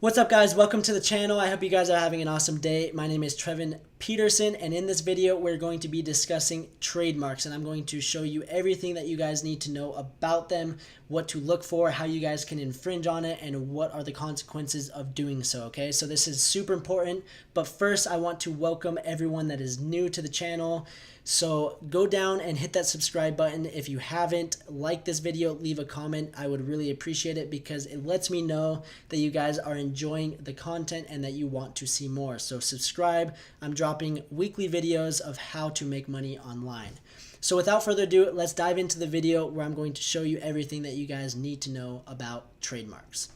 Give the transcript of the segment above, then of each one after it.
What's up, guys? Welcome to the channel. I hope you guys are having an awesome day. My name is Trevin Peterson, and in this video we're going to be discussing trademarks, and I'm going to show you everything that you guys need to know about them, what to look for, how you guys can infringe on it, and what are the consequences of doing so. Okay, so this is super important, but first I want to welcome everyone that is new to the channel. So go down and hit that subscribe button if you haven't. Like this video, leave a comment. I would really appreciate it because it lets me know that you guys are enjoying the content and that you want to see more. So subscribe. I'm dropping weekly videos of how to make money online. So without further ado, let's dive into the video where I'm going to show you everything that you guys need to know about trademarks.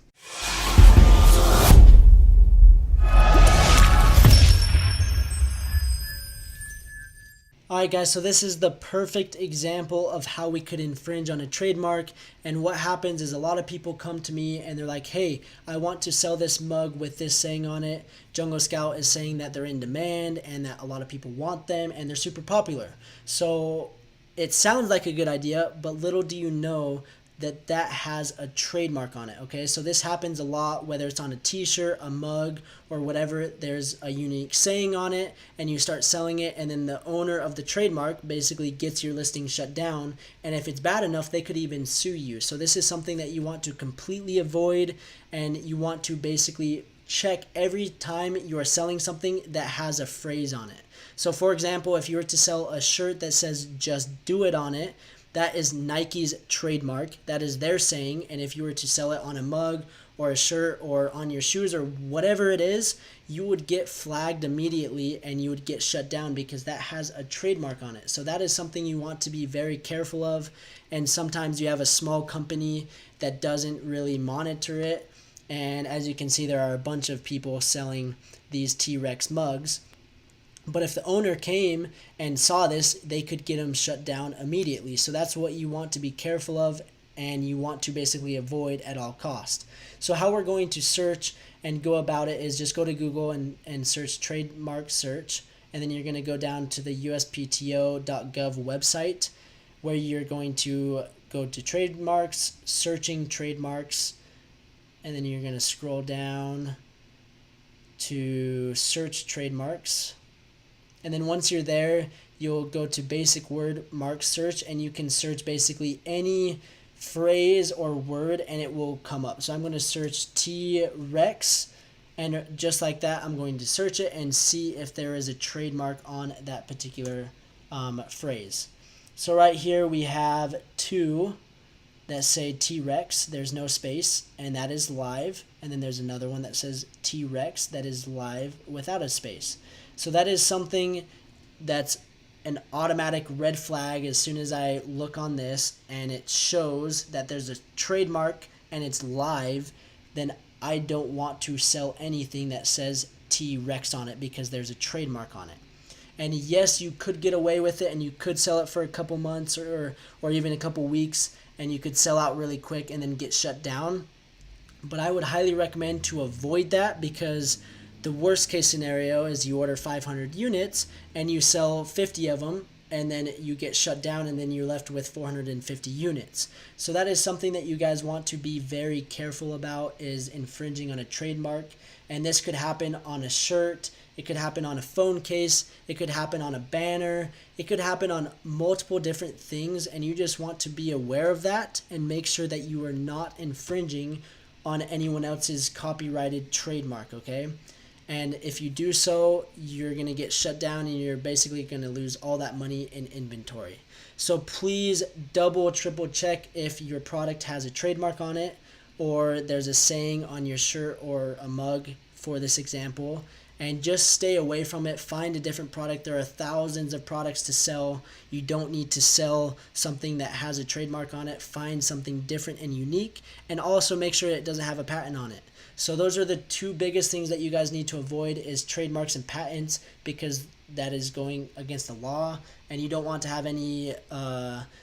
Alright guys, so this is the perfect example of how we could infringe on a trademark. And what happens is a lot of people come to me and they're like, hey, I want to sell this mug with this saying on it. Jungle Scout is saying that they're in demand and that a lot of people want them and they're super popular. So it sounds like a good idea, but little do you know that that has a trademark on it. Okay, so this happens a lot, whether it's on a t-shirt, a mug, or whatever. There's a unique saying on it and you start selling it, and then the owner of the trademark basically gets your listing shut down, and if it's bad enough they could even sue you. So this is something that you want to completely avoid, and you want to basically check every time you are selling something that has a phrase on it. So for example, if you were to sell a shirt that says "just do it" on it, that is Nike's trademark. That is their saying. And if you were to sell it on a mug or a shirt or on your shoes or whatever it is, you would get flagged immediately and you would get shut down because that has a trademark on it. So that is something you want to be very careful of. And sometimes you have a small company that doesn't really monitor it. And as you can see, there are a bunch of people selling these T-Rex mugs. But if the owner came and saw this, they could get them shut down immediately. So that's what you want to be careful of, and you want to basically avoid at all costs. So how we're going to search and go about it is just go to Google and search trademark search, and then you're going to go down to the uspto.gov website, where you're going to go to trademarks, searching trademarks, and then you're going to scroll down to search trademarks. And then once you're there, you'll go to basic word mark search, and you can search basically any phrase or word and it will come up. So I'm going to search T-Rex, and just like that, I'm going to search it and see if there is a trademark on that particular phrase. So right here we have two that say T-Rex, there's no space, and that is live. And then there's another one that says T-Rex that is live without a space. So that is something that's an automatic red flag as soon as I look on this and it shows that there's a trademark and it's live, then I don't want to sell anything that says T-Rex on it because there's a trademark on it. And yes, you could get away with it and you could sell it for a couple months or even a couple weeks, and you could sell out really quick and then get shut down. But I would highly recommend to avoid that, because the worst case scenario is you order 500 units and you sell 50 of them, and then you get shut down, and then you're left with 450 units. So that is something that you guys want to be very careful about, is infringing on a trademark. And this could happen on a shirt, it could happen on a phone case, it could happen on a banner, it could happen on multiple different things, and you just want to be aware of that and make sure that you are not infringing on anyone else's copyrighted trademark, okay? And if you do so, you're going to get shut down and you're basically going to lose all that money in inventory. So please double, triple check if your product has a trademark on it, or there's a saying on your shirt or a mug for this example, and just stay away from it. Find a different product. There are thousands of products to sell. You don't need to sell something that has a trademark on it. Find something different and unique, and also make sure it doesn't have a patent on it. So those are the two biggest things that you guys need to avoid, is trademarks and patents, because that is going against the law and you don't want to have any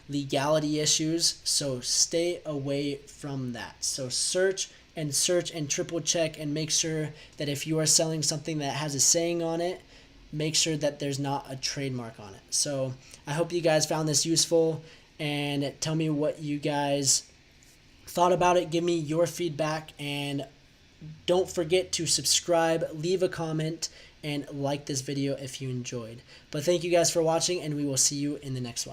legality issues. So stay away from that. So search and triple check and make sure that if you are selling something that has a saying on it, make sure that there's not a trademark on it. So I hope you guys found this useful, and tell me what you guys thought about it. Give me your feedback, and don't forget to subscribe, leave a comment, and like this video if you enjoyed. But thank you guys for watching, and we will see you in the next one.